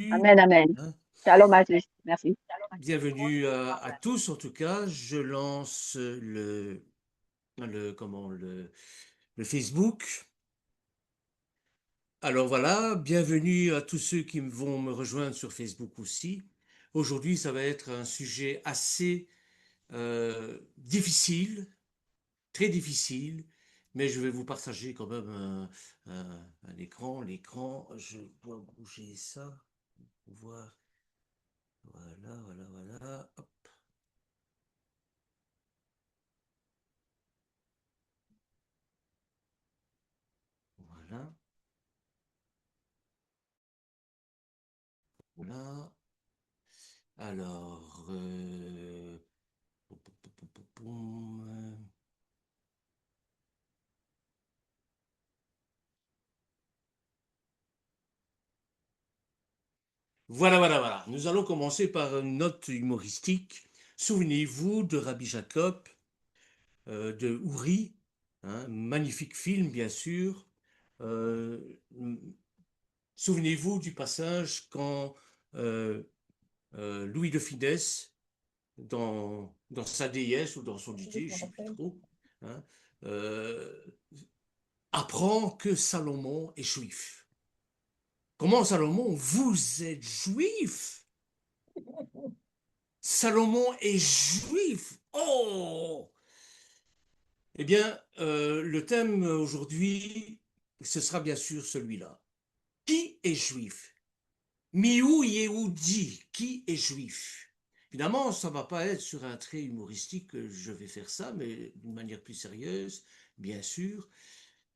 Bienvenue, Amen, amen. hein, Shalom, Aziz. Merci. bienvenue à tous. En tout cas, je lance comment, le Facebook. Alors voilà, bienvenue à tous ceux qui vont me rejoindre sur Facebook aussi. Aujourd'hui, ça va être un sujet assez difficile, très difficile, mais je vais vous partager quand même un écran. L'écran, je dois bouger ça pour voir. Voilà, voilà, voilà. Hop, voilà. Voilà. Alors, pom, pom, pom, pom, pom, pom. Voilà, voilà, voilà. Nous allons commencer par une note humoristique. Souvenez-vous de Rabbi Jacob, de Ouri, hein, magnifique film, bien sûr. Euh, Souvenez-vous du passage quand euh, Louis de Funès, dans sa déesse ou dans son idée, je ne sais plus trop, hein, euh, apprend que Salomon est juif. Comment Salomon? Vous êtes juif? Salomon est juif? Oh! Eh bien, le thème aujourd'hui, ce sera bien sûr celui-là. Qui est juif? Miou Yehudi, qui est juif? Évidemment, ça ne va pas être sur un trait humoristique que je vais faire ça, mais d'une manière plus sérieuse, bien sûr.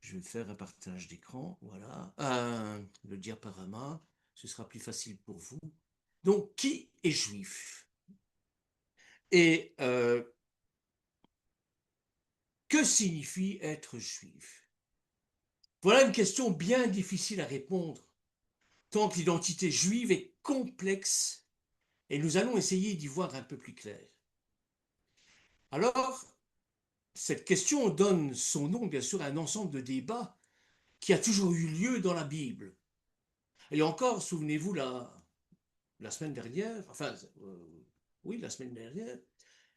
Je vais faire un partage d'écran, voilà. Le diaporama, ce sera plus facile pour vous. Donc, qui est juif? Et que signifie être juif? Voilà une question bien difficile à répondre, tant que l'identité juive est complexe, et nous allons essayer d'y voir un peu plus clair. Alors, cette question donne son nom, bien sûr, à un ensemble de débats qui a toujours eu lieu dans la Bible. Et encore, souvenez-vous, la semaine dernière, oui, la semaine dernière,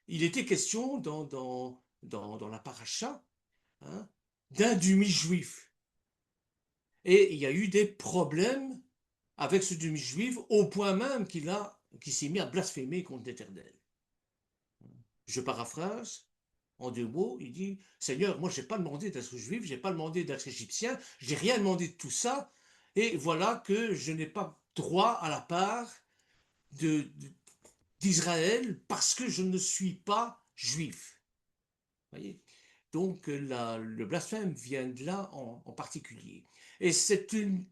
il était question dans la paracha, hein, d'un demi-juif. Et il y a eu des problèmes avec ce demi-juif au point même qu'il s'est mis à blasphémer contre l'Éternel. Je paraphrase en deux mots, il dit, Seigneur, moi je n'ai pas demandé d'être juif, je n'ai pas demandé d'être égyptien, je n'ai rien demandé de tout ça, et voilà que je n'ai pas droit à la part d'Israël parce que je ne suis pas juif. Voyez. Donc le blasphème vient de là en particulier. Et c'est une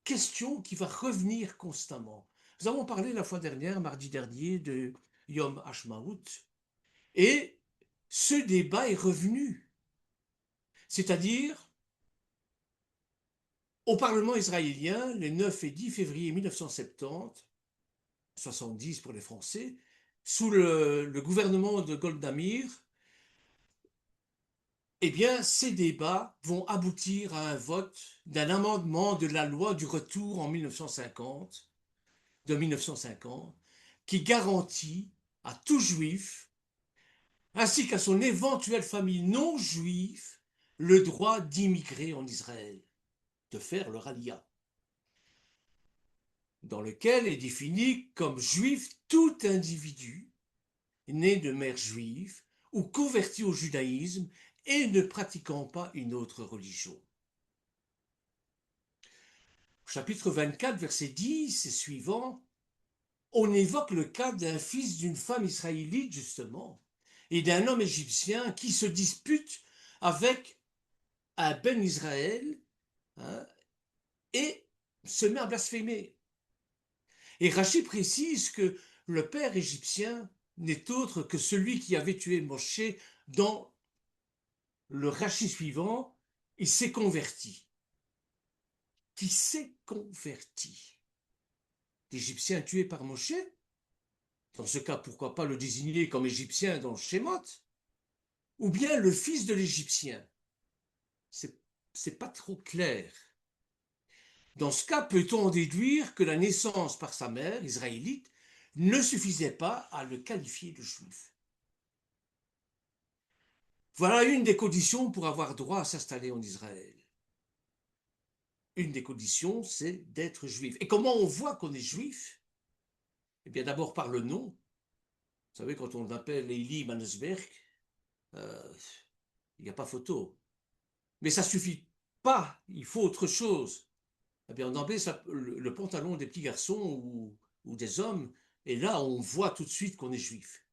question qui va revenir constamment. Nous avons parlé la fois dernière, mardi dernier, de Yom Hashmaut, et ce débat est revenu. C'est-à-dire, au Parlement israélien, les 9 et 10 février 1970, 70 pour les Français, sous le gouvernement de Golda Meir, eh bien, ces débats vont aboutir à un vote d'un amendement de la loi du retour en 1950, de 1950, qui garantit à tout juif, ainsi qu'à son éventuelle famille non juive, le droit d'immigrer en Israël, de faire leur aliyah, dans lequel est défini comme juif tout individu né de mère juive ou converti au judaïsme et ne pratiquant pas une autre religion. Chapitre 24, verset 10 et suivant, on évoque le cas d'un fils d'une femme israélite, justement, et d'un homme égyptien qui se dispute avec un ben Israël, hein, et se met à blasphémer. Et Rachid précise que le père égyptien n'est autre que celui qui avait tué Moshe. Dans le Rachid suivant, il s'est converti. Qui s'est converti? L'Égyptien tué par Moshe? Dans ce cas, pourquoi pas le désigner comme Égyptien dans le Shemot? Ou bien le fils de l'Égyptien? C'est pas trop clair. Dans ce cas, peut-on en déduire que la naissance par sa mère, israélite, ne suffisait pas à le qualifier de juif? Voilà une des conditions pour avoir droit à s'installer en Israël. Une des conditions, c'est d'être juif. Et comment on voit qu'on est juif? Eh bien, d'abord par le nom. Vous savez, quand on appelle Elie Manesberg, euh, il n'y a pas photo. Mais ça ne suffit pas, il faut autre chose. Eh bien, en anglais, le pantalon des petits garçons ou des hommes, et là, on voit tout de suite qu'on est juif.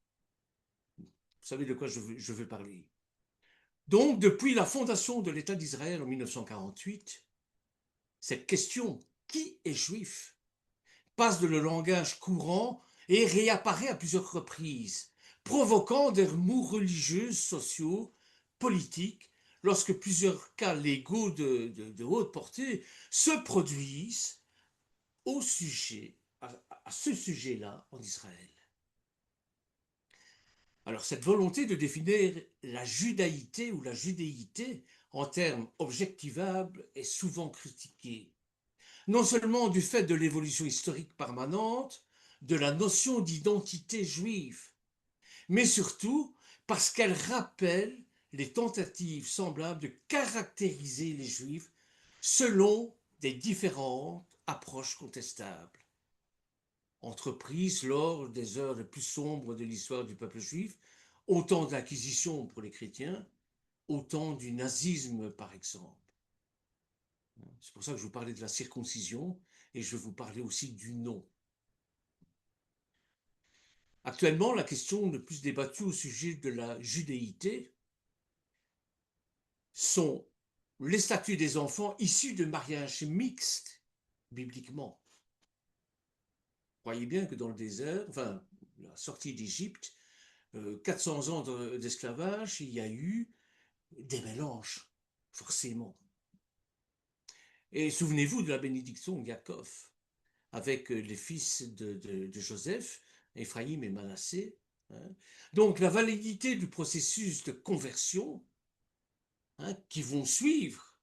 Vous savez de quoi je veux parler. Donc, depuis la fondation de l'État d'Israël en 1948, cette question, qui est juif, passe de le langage courant et réapparaît à plusieurs reprises, provoquant des remous religieux, sociaux, politiques, lorsque plusieurs cas légaux de haute portée se produisent au sujet, à ce sujet-là en Israël. Alors cette volonté de définir la judaïté ou la judéité en termes objectivables est souvent critiquée, non seulement du fait de l'évolution historique permanente de la notion d'identité juive, mais surtout parce qu'elle rappelle les tentatives semblables de caractériser les juifs selon des différentes approches contestables, entreprises lors des heures les plus sombres de l'histoire du peuple juif, autant de l'Inquisition pour les chrétiens, autant du nazisme par exemple. C'est pour ça que je vous parlais de la circoncision et je vais vous parler aussi du nom. Actuellement, la question le plus débattue au sujet de la judéité sont les statuts des enfants issus de mariages mixtes, bibliquement. Croyez bien que dans le désert, enfin, la sortie d'Égypte, 400 ans d'esclavage, il y a eu des mélanges, forcément. Et souvenez-vous de la bénédiction de Yaakov, avec les fils de Joseph, Éphraïm et Manassé. Hein. Donc la validité du processus de conversion qui vont suivre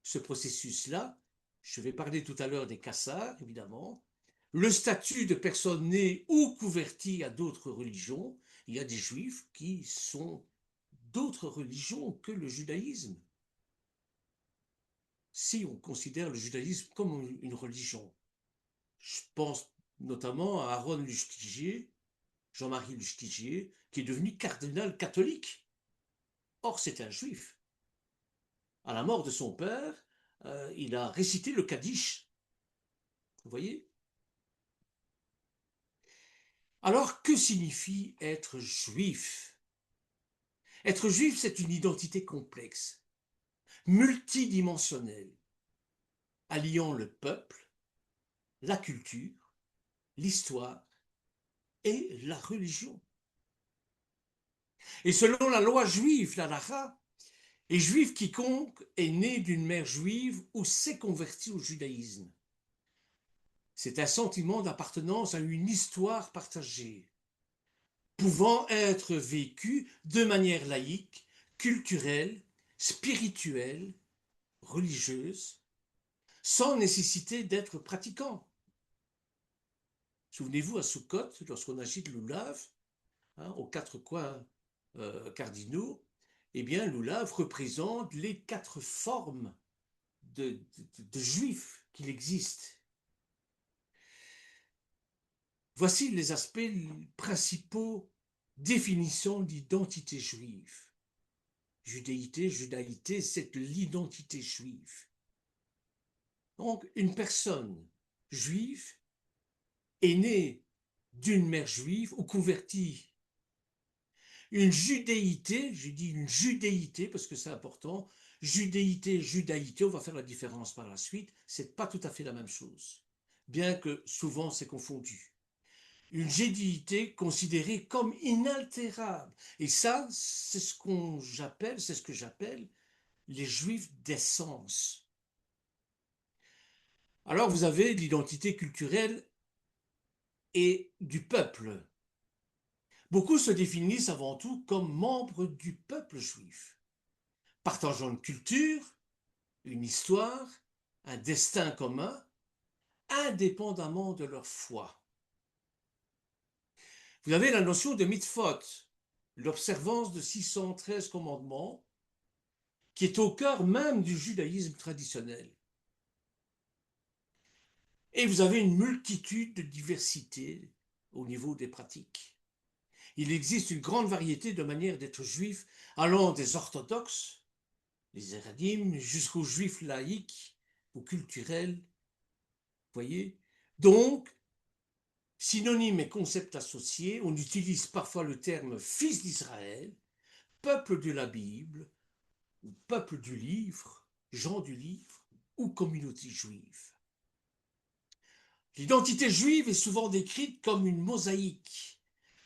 ce processus-là, je vais parler tout à l'heure des cassars, évidemment, le statut de personne née ou convertie à d'autres religions, il y a des juifs qui sont d'autres religions que le judaïsme, si on considère le judaïsme comme une religion. Je pense notamment à Aaron Lustigier, Jean-Marie Lustigier, qui est devenu cardinal catholique. Or, c'est un juif. À la mort de son père, il a récité le Kaddish. Vous voyez? Alors, que signifie être juif? Être juif, c'est une identité complexe, multidimensionnelle, alliant le peuple, la culture, l'histoire et la religion. Et selon la loi juive, la Lara, et juif quiconque est né d'une mère juive ou s'est converti au judaïsme. C'est un sentiment d'appartenance à une histoire partagée, pouvant être vécu de manière laïque, culturelle, spirituelle, religieuse, sans nécessité d'être pratiquant. Souvenez-vous à Sukkot, lorsqu'on agite le loulav, aux quatre coins cardinaux, eh bien, le loulav représente les quatre formes de juifs qu'il existe. Voici les aspects principaux définissant l'identité juive. Judéité, judaïté, c'est l'identité juive. Donc, une personne juive est née d'une mère juive ou convertie. Une judéité, je dis une judéité parce que c'est important, judéité, judaïté, on va faire la différence par la suite, c'est pas tout à fait la même chose, bien que souvent c'est confondu. Une judéité considérée comme inaltérable. Et ça, c'est ce que j'appelle les juifs d'essence. Alors vous avez l'identité culturelle et du peuple. Beaucoup se définissent avant tout comme membres du peuple juif, partageant une culture, une histoire un destin commun, indépendamment de leur foi. Vous avez la notion de mitzvot, l'observance de 613 commandements, qui est au cœur même du judaïsme traditionnel. Et vous avez une multitude de diversités au niveau des pratiques. Il existe une grande variété de manières d'être juif, allant des orthodoxes, les Haradim, jusqu'aux juifs laïcs ou culturels. Voyez? Donc, synonymes et concepts associés, on utilise parfois le terme fils d'Israël, peuple de la Bible, ou peuple du livre, gens du livre, ou communauté juive. L'identité juive est souvent décrite comme une mosaïque,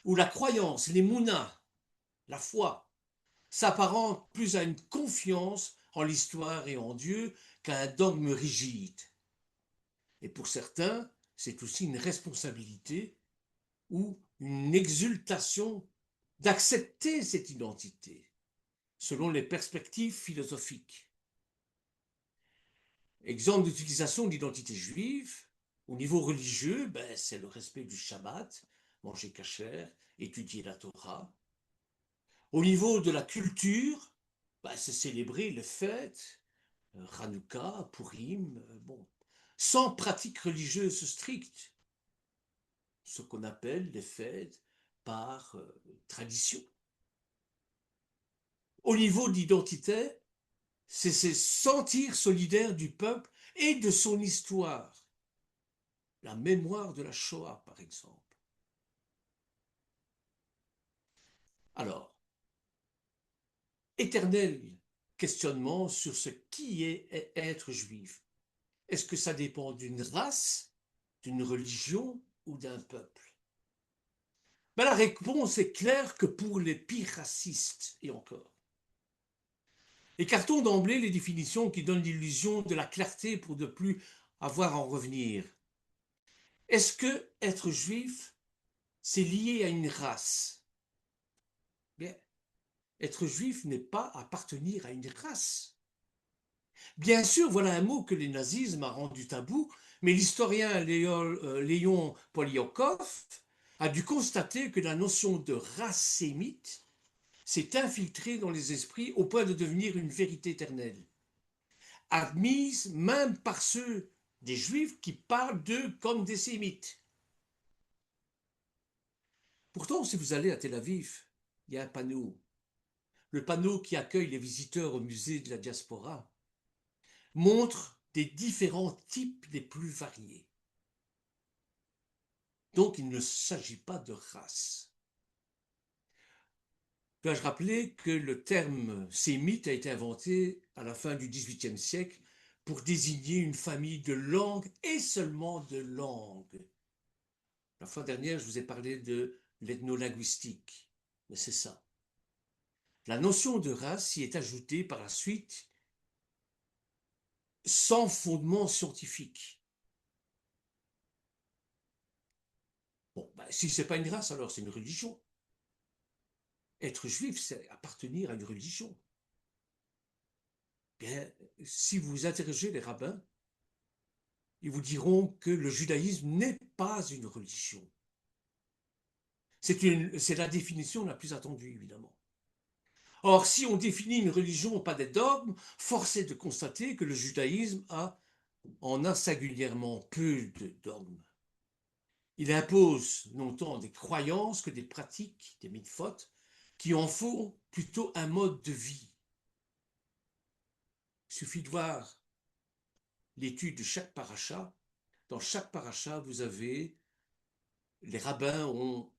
où la croyance, les mounas, la foi, s'apparente plus à une confiance en l'histoire et en Dieu qu'à un dogme rigide. Et pour certains, c'est aussi une responsabilité ou une exultation d'accepter cette identité, selon les perspectives philosophiques. Exemple d'utilisation de l'identité juive, au niveau religieux, c'est le respect du Shabbat, manger kasher, étudier la Torah. Au niveau de la culture, c'est célébrer les fêtes, Hanouka, Purim, sans pratique religieuse stricte, ce qu'on appelle les fêtes par tradition. Au niveau de l'identité, c'est se sentir solidaire du peuple et de son histoire. La mémoire de la Shoah, par exemple. Alors, éternel questionnement sur ce qui est être juif. Est-ce que ça dépend d'une race, d'une religion ou d'un peuple? La réponse est claire que pour les pires racistes, et encore. Écartons d'emblée les définitions qui donnent l'illusion de la clarté pour ne plus avoir à en revenir. Est-ce que être juif, c'est lié à une race? Bien, être juif n'est pas appartenir à une race. Bien sûr, voilà un mot que le nazisme a rendu tabou, mais l'historien Léon Poliakov a dû constater que la notion de race sémite s'est infiltrée dans les esprits au point de devenir une vérité éternelle, admise même par ceux des juifs qui parlent d'eux comme des sémites. Pourtant, si vous allez à Tel Aviv, il y a un panneau. Le panneau qui accueille les visiteurs au musée de la diaspora montre des différents types les plus variés. Donc, il ne s'agit pas de race. Dois-je rappeler que le terme sémite a été inventé à la fin du XVIIIe siècle pour désigner une famille de langues et seulement de langues. La fois dernière, je vous ai parlé de l'ethnolinguistique, mais c'est ça. La notion de race y est ajoutée par la suite sans fondement scientifique. Si ce n'est pas une race, alors c'est une religion. Être juif, c'est appartenir à une religion. Bien, si vous interrogez les rabbins, ils vous diront que le judaïsme n'est pas une religion. C'est la définition la plus attendue, évidemment. Or, si on définit une religion pas des dogmes, force est de constater que le judaïsme en a singulièrement peu de dogmes. Il impose non tant des croyances que des pratiques, des mitzvot, qui en font plutôt un mode de vie. Il suffit de voir l'étude de chaque paracha. Dans chaque paracha, vous avez, les rabbins ont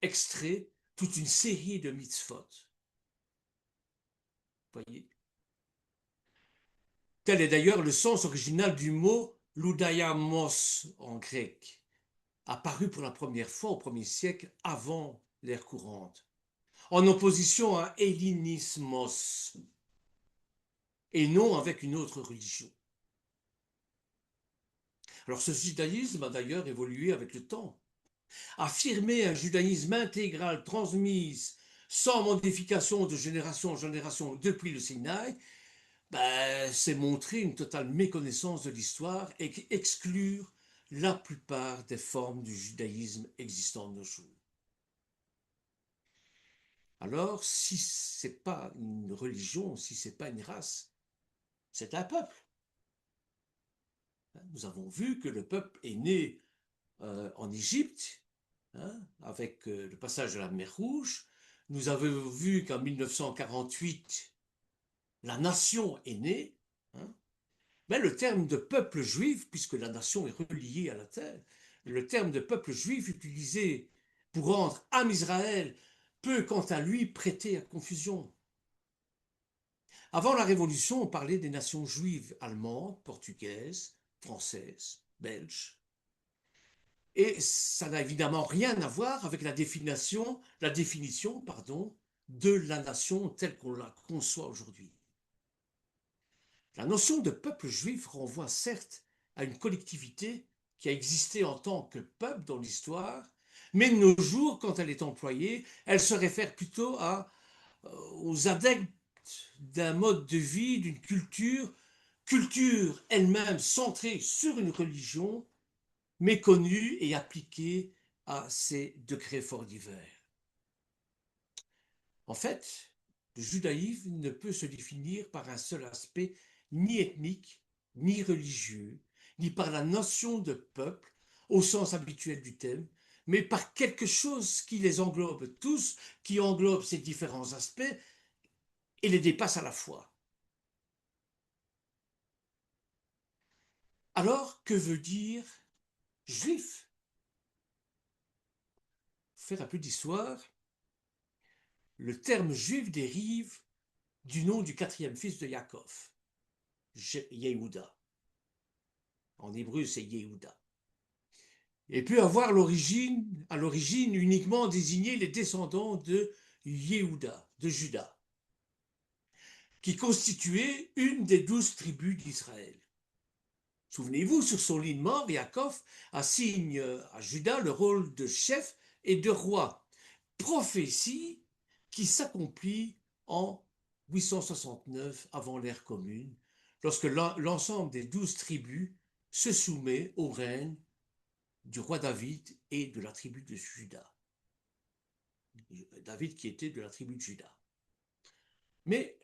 extrait toute une série de mitzvot. Voyez. Tel est d'ailleurs le sens original du mot ludaiamos en grec, apparu pour la première fois au 1er siècle avant l'ère courante, en opposition à hellénismos, et non avec une autre religion. Alors ce judaïsme a d'ailleurs évolué avec le temps. Affirmer un judaïsme intégral transmis sans modification de génération en génération depuis le Sinaï ben, c'est montrer une totale méconnaissance de l'histoire et exclure la plupart des formes du judaïsme existant de nos jours. Alors, si ce n'est pas une religion, si ce n'est pas une race, c'est un peuple. Nous avons vu que le peuple est né en Égypte, hein, avec le passage de la mer Rouge. Nous avons vu qu'en 1948, la nation est née. Hein, mais le terme de peuple juif, puisque la nation est reliée à la terre, le terme de peuple juif utilisé pour rendre âme Israël peut, quant à lui, prêter à confusion. Avant la Révolution, on parlait des nations juives allemandes, portugaises, françaises, belges. Et ça n'a évidemment rien à voir avec la définition de la nation telle qu'on la conçoit aujourd'hui. La notion de peuple juif renvoie certes à une collectivité qui a existé en tant que peuple dans l'histoire, mais de nos jours, quand elle est employée, elle se réfère plutôt aux adeptes d'un mode de vie, d'une culture elle-même centrée sur une religion, méconnue et appliquée à ses degrés forts divers. En fait, le judaïsme ne peut se définir par un seul aspect ni ethnique, ni religieux, ni par la notion de peuple au sens habituel du terme, mais par quelque chose qui les englobe tous, qui englobe ces différents aspects et les dépasse à la fois. Alors, que veut dire juif? Pour faire un peu d'histoire, le terme juif dérive du nom du quatrième fils de Yaakov, Yehuda. En hébreu, c'est Yehuda. Et peut avoir à l'origine uniquement désigné les descendants de Yehuda, de Juda, qui constituaient une des 12 tribus d'Israël. Souvenez-vous, sur son lit de mort, Yaakov assigne à Juda le rôle de chef et de roi, prophétie qui s'accomplit en 869 avant l'ère commune, lorsque l'ensemble des 12 tribus se soumet au règne du roi David et de la tribu de Juda. David qui était de la tribu de Juda. Mais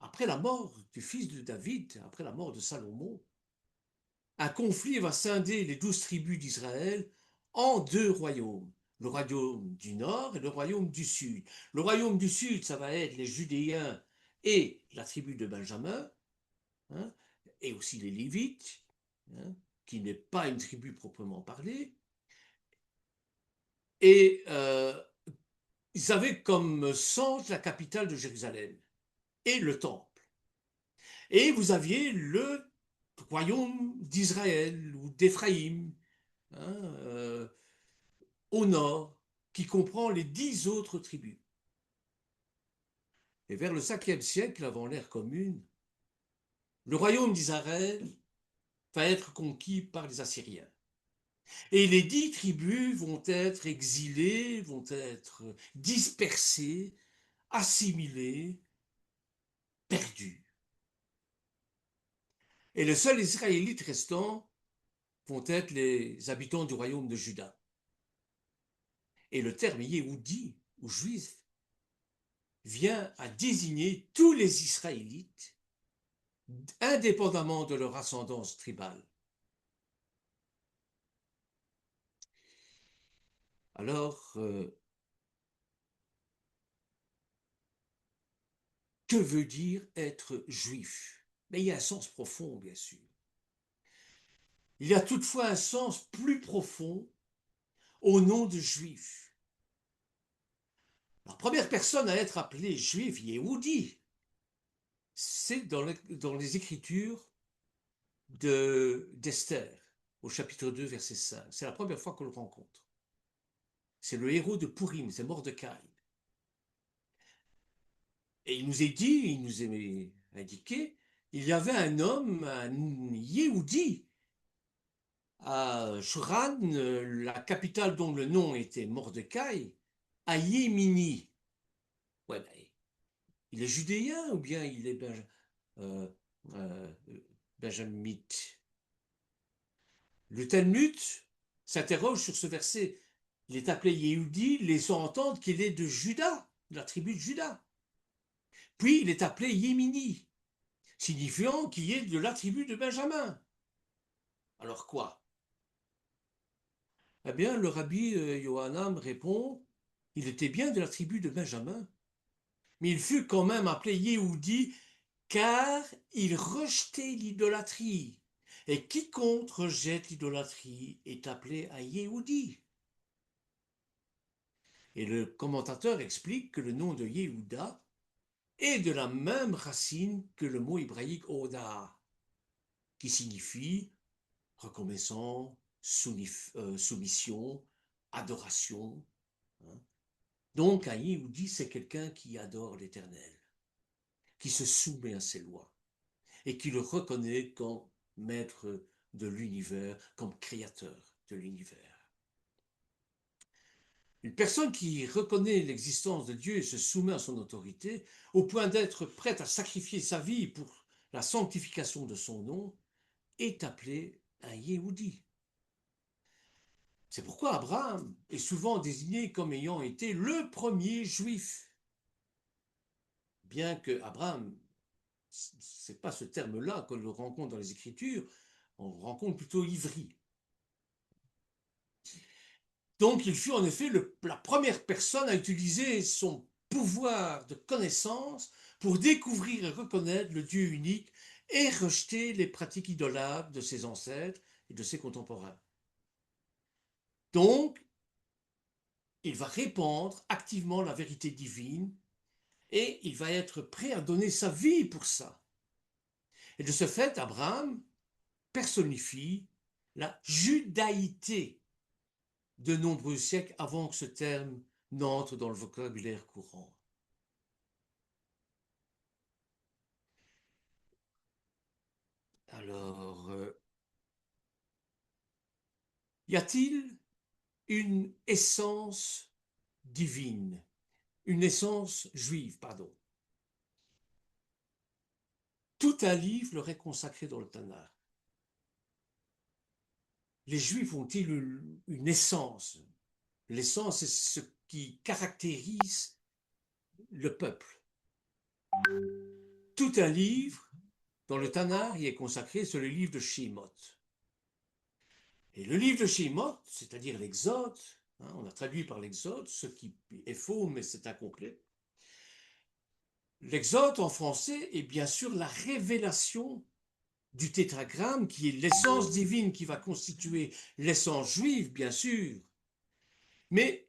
après la mort du fils de David, après la mort de Salomon, un conflit va scinder les 12 tribus d'Israël en deux royaumes. Le royaume du nord et le royaume du sud. Le royaume du sud, ça va être les Judéens et la tribu de Benjamin, hein, et aussi les Lévites, hein, qui n'est pas une tribu proprement parlée. Et ils avaient comme centre la capitale de Jérusalem et le temple. Et vous aviez le royaume d'Israël ou d'Éphraïm, hein, au nord, qui comprend les 10 autres tribus. Et vers le 5e siècle, avant l'ère commune, le royaume d'Israël va être conquis par les Assyriens. Et les 10 tribus vont être exilées, vont être dispersées, assimilées, perdues. Et les seuls Israélites restants vont être les habitants du royaume de Juda. Et le terme Yéhoudi, ou juif, vient à désigner tous les Israélites, indépendamment de leur ascendance tribale. Alors, que veut dire être juif? Mais il y a un sens profond, bien sûr. Il y a toutefois un sens plus profond au nom de juif. La première personne à être appelée juif, Yehudi, c'est dans les Écritures d'Esther, au chapitre 2, verset 5. C'est la première fois qu'on le rencontre. C'est le héros de Purim, c'est Mordecai. Et il nous est dit, il nous est indiqué, il y avait un homme, un Yehudi, à Shran, la capitale dont le nom était Mordecai, à Yémini. Ouais, ben, il est judéen ou bien il est euh, benjamite. Le Talmud s'interroge sur ce verset. Il est appelé Yehudi, laissant entendre qu'il est de Juda, de la tribu de Juda. Puis il est appelé Yémini, signifiant qu'il est de la tribu de Benjamin. Alors quoi? Eh bien, le rabbi Yohanan répond, il était bien de la tribu de Benjamin, mais il fut quand même appelé Yehudi car il rejetait l'idolâtrie. Et quiconque rejette l'idolâtrie est appelé à Yehudi. Et le commentateur explique que le nom de Yehuda est de la même racine que le mot hébraïque Oda, qui signifie reconnaissance, soumission, adoration. Hein. Donc un Yehudi, c'est quelqu'un qui adore l'Éternel, qui se soumet à ses lois et qui le reconnaît comme maître de l'univers, comme créateur de l'univers. Une personne qui reconnaît l'existence de Dieu et se soumet à son autorité, au point d'être prête à sacrifier sa vie pour la sanctification de son nom, est appelée un Yehudi. C'est pourquoi Abraham est souvent désigné comme ayant été le premier juif. Bien que Abraham, ce n'est pas ce terme-là que l'on rencontre dans les Écritures, on rencontre plutôt Ivri. Donc il fut en effet la première personne à utiliser son pouvoir de connaissance pour découvrir et reconnaître le Dieu unique et rejeter les pratiques idolâtres de ses ancêtres et de ses contemporains. Donc, il va répandre activement la vérité divine et il va être prêt à donner sa vie pour ça. Et de ce fait, Abraham personnifie la judaïté de nombreux siècles avant que ce terme n'entre dans le vocabulaire courant. Alors, y a-t-il une essence divine, une essence juive, pardon? Tout un livre leur est consacré dans le Tanakh. Les Juifs ont-ils une essence? L'essence, c'est ce qui caractérise le peuple. Tout un livre dans le Tanakh y est consacré sur le livre de Shemot. Et le livre de Shemot, c'est-à-dire l'Exode, hein, on a traduit par l'Exode, ce qui est faux, mais c'est incomplet. L'Exode en français est bien sûr la révélation du tétragramme qui est l'essence divine qui va constituer l'essence juive, bien sûr. Mais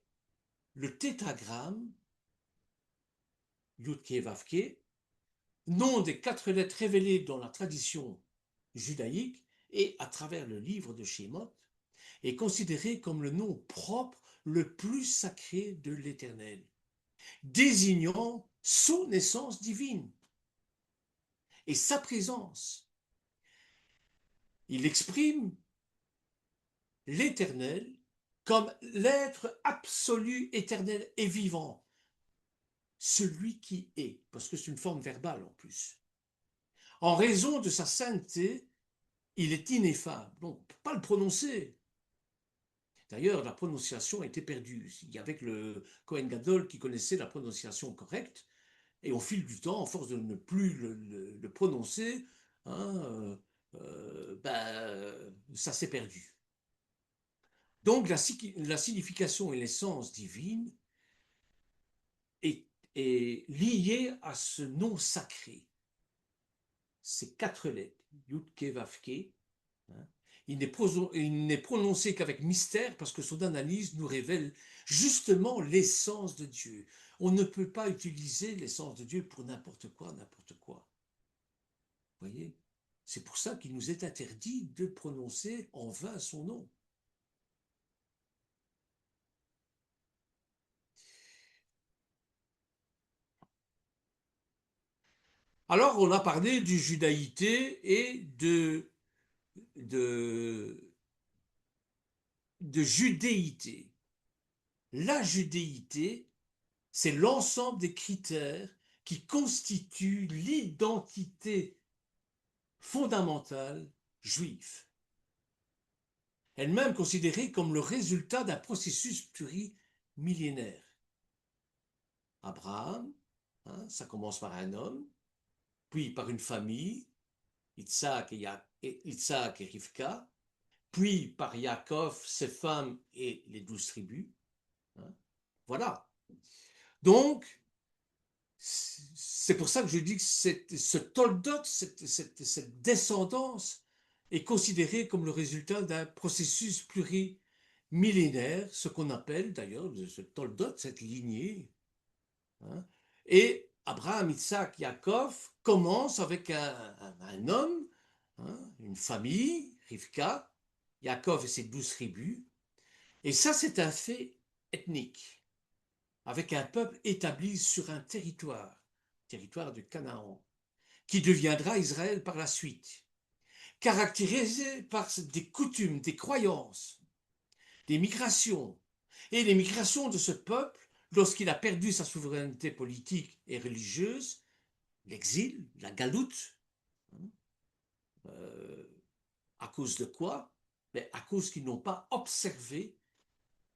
le tétragramme, Yud-Ke Vav-Ke, nom des 4 lettres révélées dans la tradition judaïque et à travers le livre de Shemot, est considéré comme le nom propre le plus sacré de l'Éternel, désignant son essence divine et sa présence. Il exprime l'Éternel comme l'être absolu, éternel et vivant, celui qui est, parce que c'est une forme verbale en plus. En raison de sa sainteté, il est ineffable, donc on ne peut pas le prononcer. D'ailleurs, la prononciation a été perdue. Il y avait que le Kohen Gadol qui connaissait la prononciation correcte, et au fil du temps, en force de ne plus le prononcer, hein, ça s'est perdu. Donc la signification et l'essence divine est liée à ce nom sacré. Ces 4 lettres, Yud-Ke Vav-Ke, hein, il n'est prononcé qu'avec mystère parce que son analyse nous révèle justement l'essence de Dieu. On ne peut pas utiliser l'essence de Dieu pour n'importe quoi, n'importe quoi. Vous voyez? C'est pour ça qu'il nous est interdit de prononcer en vain son nom. Alors, on a parlé du judaïté et de, de judéité. La judéité, c'est l'ensemble des critères qui constituent l'identité fondamentale juive, elle-même considérée comme le résultat d'un processus plurimillénaire. Abraham, hein, ça commence par un homme, puis par une famille, Isaac et Rivka, puis par Yaakov, ses femmes et les 12 tribus. Hein. Voilà. Donc, c'est pour ça que je dis que ce toldot, cette descendance, est considérée comme le résultat d'un processus plurimillénaire, ce qu'on appelle d'ailleurs ce toldot, cette lignée. Hein. Et Abraham, Isaac, Yaakov commencent avec un homme, hein, une famille, Rivka, Yaakov et ses 12 tribus. Et ça, c'est un fait ethnique, avec un peuple établi sur un territoire du Canaan, qui deviendra Israël par la suite, caractérisé par des coutumes, des croyances, des migrations. Et les migrations de ce peuple, lorsqu'il a perdu sa souveraineté politique et religieuse, l'exil, la galoute, hein, euh, à cause de quoi? Mais à cause qu'ils n'ont pas observé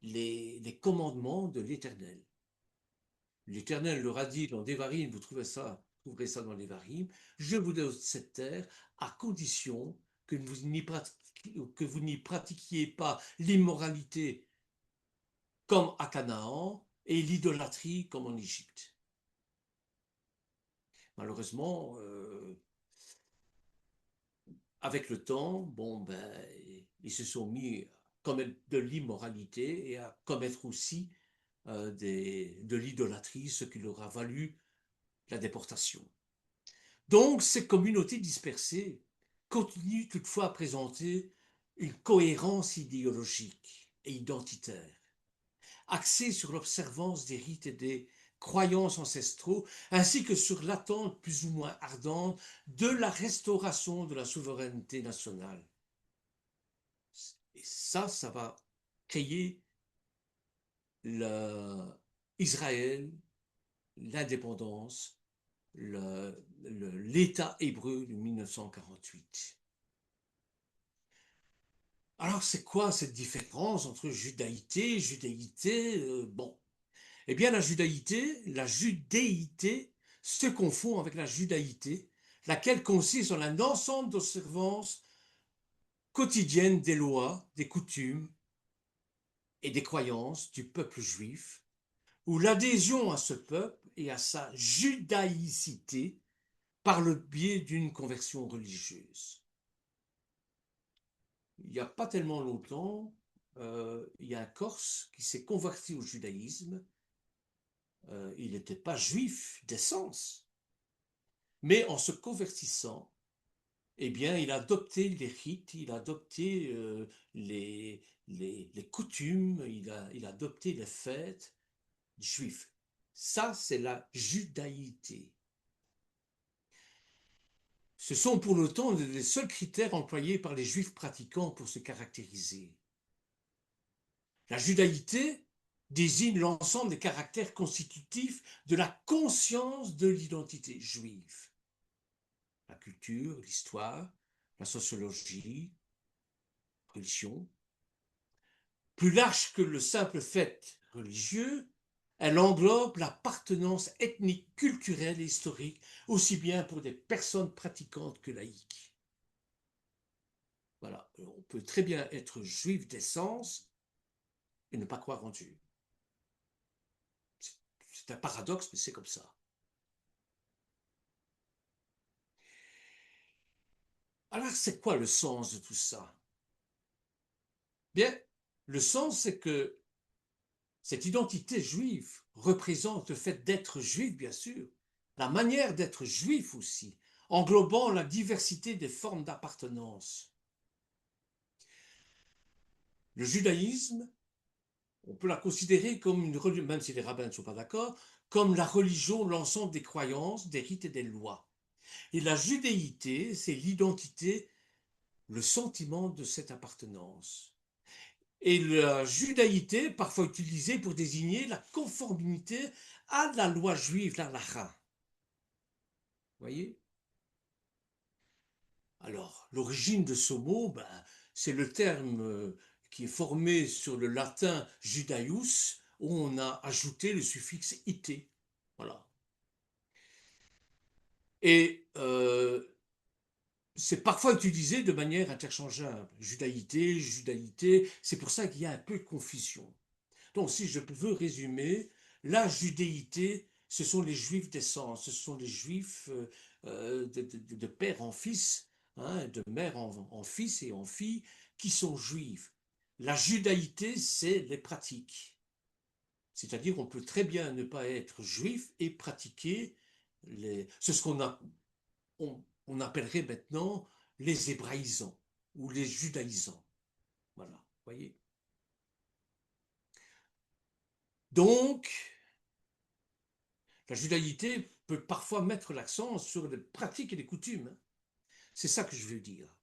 les commandements de l'Éternel. L'Éternel leur a dit dans Devarim, vous trouverez ça dans Devarim, je vous donne cette terre à condition que vous n'y pratiquiez pas l'immoralité comme à Canaan et l'idolâtrie comme en Égypte. Malheureusement, avec le temps, bon, ben, ils se sont mis à commettre de l'immoralité et à commettre aussi de l'idolâtrie, ce qui leur a valu la déportation. Donc, ces communautés dispersées continuent toutefois à présenter une cohérence idéologique et identitaire, axée sur l'observance des rites et des croyances ancestraux, ainsi que sur l'attente plus ou moins ardente de la restauration de la souveraineté nationale. Et ça va créer Israël, l'indépendance, l'État hébreu de 1948. Alors, c'est quoi cette différence entre judaïté et judéité? Bon, eh bien, la judéité se confond avec la judaïté, laquelle consiste en un ensemble d'observances quotidiennes des lois, des coutumes et des croyances du peuple juif, où l'adhésion à ce peuple et à sa judaïcité par le biais d'une conversion religieuse. Il n'y a pas tellement longtemps, il y a un Corse qui s'est converti au judaïsme. Il n'était pas juif d'essence, mais en se convertissant, eh bien, il a adopté les rites, il a adopté les coutumes, il a adopté les fêtes juives. Ça, c'est la judaïté. Ce sont pour l'autant les seuls critères employés par les juifs pratiquants pour se caractériser. La judaïté désigne l'ensemble des caractères constitutifs de la conscience de l'identité juive. La culture, l'histoire, la sociologie, la religion. Plus large que le simple fait religieux, elle englobe l'appartenance ethnique, culturelle et historique, aussi bien pour des personnes pratiquantes que laïques. Voilà, on peut très bien être juif d'essence et ne pas croire en Dieu. C'est un paradoxe, mais c'est comme ça. Alors, c'est quoi le sens de tout ça? Bien, le sens, c'est que cette identité juive représente le fait d'être juif, bien sûr, la manière d'être juif aussi, englobant la diversité des formes d'appartenance. Le judaïsme, on peut la considérer comme une religion, même si les rabbins ne sont pas d'accord, comme la religion, l'ensemble des croyances, des rites et des lois. Et la judéité, c'est l'identité, le sentiment de cette appartenance. Et la judaïté, parfois utilisée pour désigner la conformité à la loi juive, la halakha. Voyez? Alors, l'origine de ce mot, ben, c'est le terme qui est formé sur le latin Judaeus, où on a ajouté le suffixe ité. Voilà. Et c'est parfois utilisé de manière interchangeable. Judaïté, judaïté, c'est pour ça qu'il y a un peu de confusion. Donc, si je veux résumer, la judéité, ce sont les juifs d'essence, ce sont les juifs de père en fils, hein, de mère en fils et en fille, qui sont juifs. La judaïté, c'est les pratiques. C'est-à-dire qu'on peut très bien ne pas être juif et pratiquer c'est ce on appellerait maintenant les hébraïsants ou les judaïsants. Voilà, voyez. Donc, la judaïté peut parfois mettre l'accent sur les pratiques et les coutumes. C'est ça que je veux dire.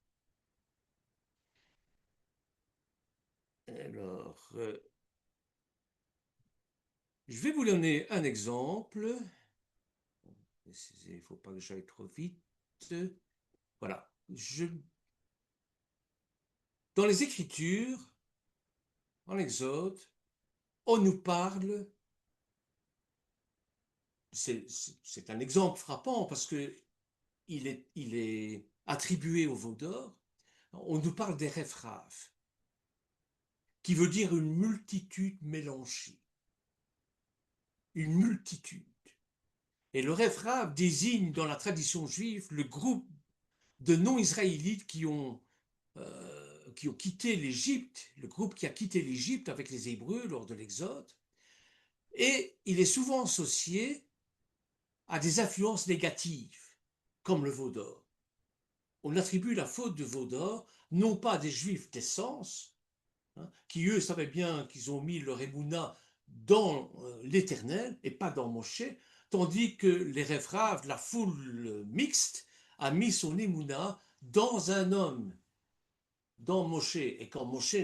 Alors, je vais vous donner un exemple. Il ne faut pas que j'aille trop vite. Voilà. Dans les Écritures, en Exode, on nous parle, c'est un exemple frappant parce que il est attribué au veau d'or, on nous parle des Réphraves, qui veut dire une multitude mélangée. Une multitude. Et le Réphrave désigne dans la tradition juive le groupe de non-israélites qui ont quitté l'Égypte, le groupe qui a quitté l'Égypte avec les Hébreux lors de l'Exode. Et il est souvent associé à des influences négatives, comme le veau d'or. On attribue la faute de veau d'or non pas à des juifs d'essence, hein, qui eux savaient bien qu'ils ont mis leur émouna dans l'Éternel et pas dans Moshe, tandis que les Réphraves, la foule mixte, a mis son émouna dans un homme, dans Moshe. Et quand Moshe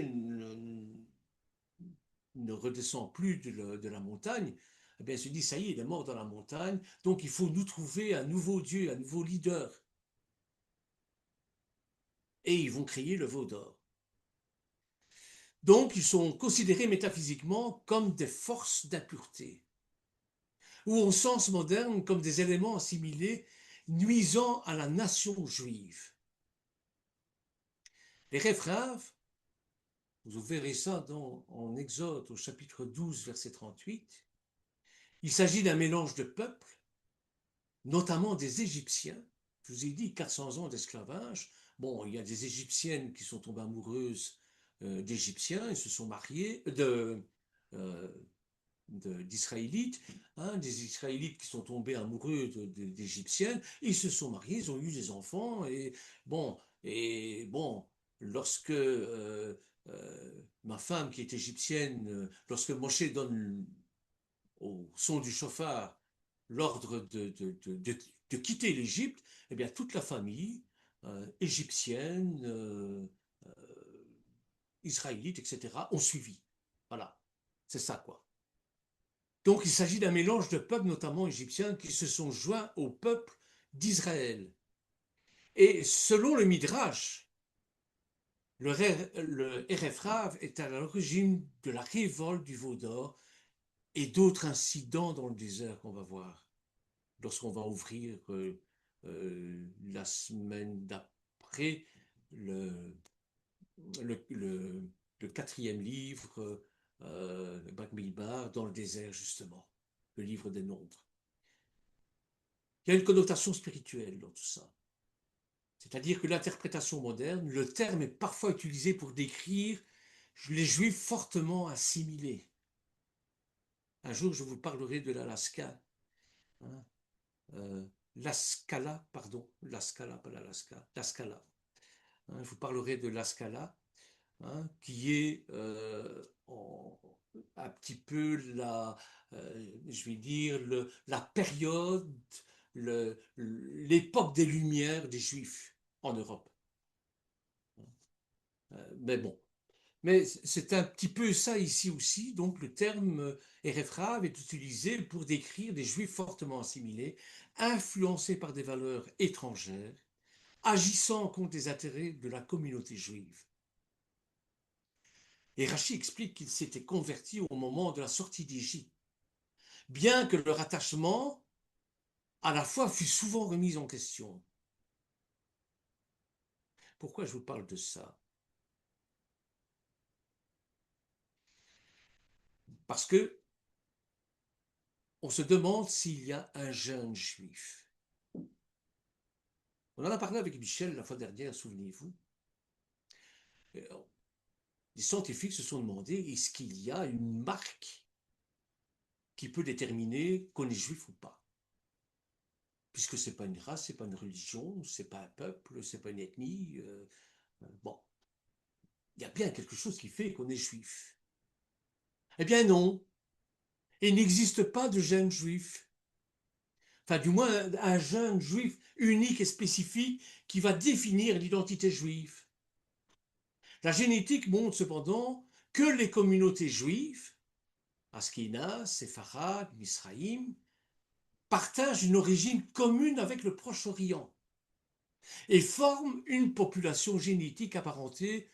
ne redescend plus de la montagne, eh bien, il se dit, ça y est, il est mort dans la montagne, donc il faut nous trouver un nouveau Dieu, un nouveau leader. Et ils vont créer le veau d'or. Donc, ils sont considérés métaphysiquement comme des forces d'impureté, ou au sens moderne comme des éléments assimilés nuisant à la nation juive. Les Réphraves, vous verrez ça en Exode au chapitre 12, verset 38, il s'agit d'un mélange de peuples, notamment des Égyptiens. Je vous ai dit 400 ans d'esclavage. Bon, il y a des Égyptiennes qui sont tombées amoureuses d'Égyptiens et se sont mariées, euh, d'Israélites, hein, des Israélites qui sont tombés amoureux d'Égyptiennes, ils se sont mariés, ils ont eu des enfants, et bon lorsque ma femme qui est égyptienne, lorsque Moshe donne au son du chauffard l'ordre de quitter l'Égypte, eh bien toute la famille égyptienne, israélite, etc., ont suivi. Voilà, c'est ça quoi. Donc il s'agit d'un mélange de peuples, notamment égyptiens, qui se sont joints au peuple d'Israël. Et selon le Midrash, le Erephrav est à l'origine de la révolte du veau d'or et d'autres incidents dans le désert qu'on va voir lorsqu'on va ouvrir la semaine d'après le, le quatrième livre, Bamidbar, dans le désert justement, le livre des nombres. Il y a une connotation spirituelle dans tout ça. C'est-à-dire que l'interprétation moderne, le terme est parfois utilisé pour décrire les juifs fortement assimilés. Un jour, je vous parlerai de l'Alaska. Hein, l'Askala, pardon, l'Askala, pas l'Alaska, l'Askala. Hein, je vous parlerai de l'Askala, hein, qui est un petit peu je vais dire, la période, l'époque des Lumières des Juifs en Europe. Mais bon, mais c'est un petit peu ça ici aussi. Donc le terme Erephrav est utilisé pour décrire des Juifs fortement assimilés, influencés par des valeurs étrangères, agissant contre les intérêts de la communauté juive. Et Rachi explique qu'il s'était converti au moment de la sortie d'Égypte, bien que leur attachement à la foi fut souvent remis en question. Pourquoi je vous parle de ça? Parce que on se demande s'il y a un jeune juif. On en a parlé avec Michel la fois dernière, souvenez-vous. Les scientifiques se sont demandé, est-ce qu'il y a une marque qui peut déterminer qu'on est juif ou pas? Puisque ce n'est pas une race, ce n'est pas une religion, ce n'est pas un peuple, ce n'est pas une ethnie. Bon, il y a bien quelque chose qui fait qu'on est juif. Eh bien non, il n'existe pas de jeune juif. Enfin, du moins, un jeune juif unique et spécifique qui va définir l'identité juive. La génétique montre cependant que les communautés juives, Ashkénazes, Séfarades, Misraïm, partagent une origine commune avec le Proche-Orient et forment une population génétique apparentée.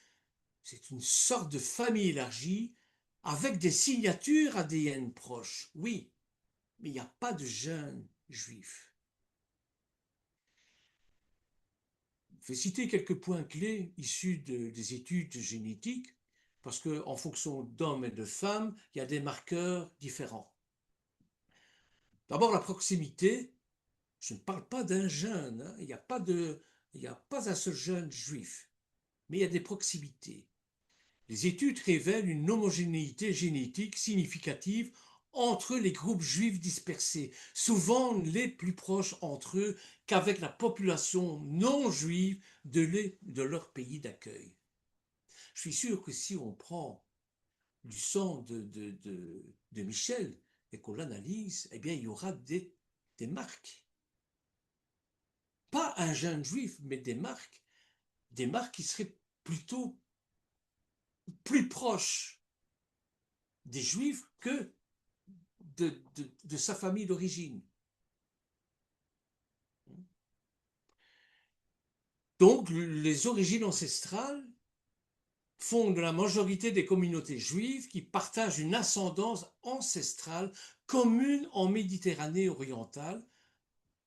C'est une sorte de famille élargie avec des signatures ADN proches. Oui, mais il n'y a pas de jeunes juifs. Je vais citer quelques points clés issus des études génétiques, parce qu'en fonction d'hommes et de femmes, il y a des marqueurs différents. D'abord, la proximité. Je ne parle pas d'un jeune, hein. Il n'y a pas un seul jeune juif, mais il y a des proximités. Les études révèlent une homogénéité génétique significative entre les groupes juifs dispersés, souvent les plus proches entre eux qu'avec la population non juive de leur pays d'accueil. Je suis sûr que si on prend du sang de Michel et qu'on l'analyse, eh bien, il y aura des marques. Pas un jeune juif, mais des marques qui seraient plutôt plus proches des juifs que de sa famille d'origine. Donc, les origines ancestrales font de la majorité des communautés juives qui partagent une ascendance ancestrale commune en Méditerranée orientale,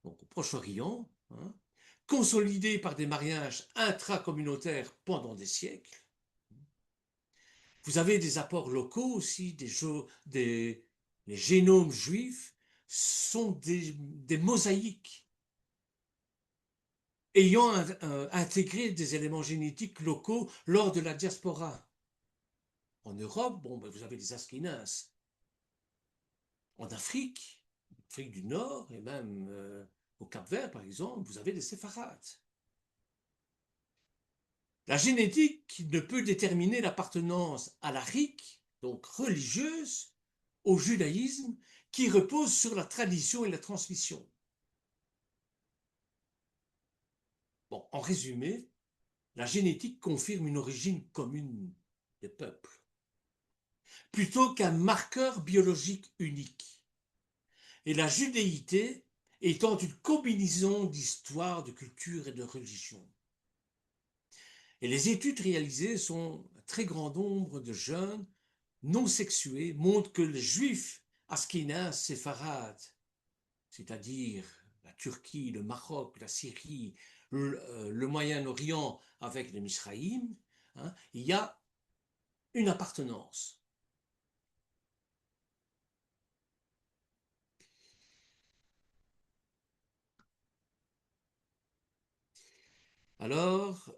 donc au Proche-Orient, hein, consolidée par des mariages intracommunautaires pendant des siècles. Vous avez des apports locaux aussi, les génomes juifs sont des mosaïques ayant intégré des éléments génétiques locaux lors de la diaspora. En Europe, bon, ben vous avez les Ashkénazes. En Afrique, Afrique du Nord et même au Cap-Vert, par exemple, vous avez des séfarades. La génétique ne peut déterminer l'appartenance à la rique, donc religieuse, au judaïsme, qui repose sur la tradition et la transmission. Bon, en résumé, la génétique confirme une origine commune des peuples, plutôt qu'un marqueur biologique unique. Et la judéité étant une combinaison d'histoire, de culture et de religion. Et les études réalisées sont un très grand nombre de jeunes non sexués montrent que les juifs ashkénazes séfarades, c'est-à-dire la Turquie, le Maroc, la Syrie, le Moyen-Orient avec les Misraïm, hein, il y a une appartenance. Alors,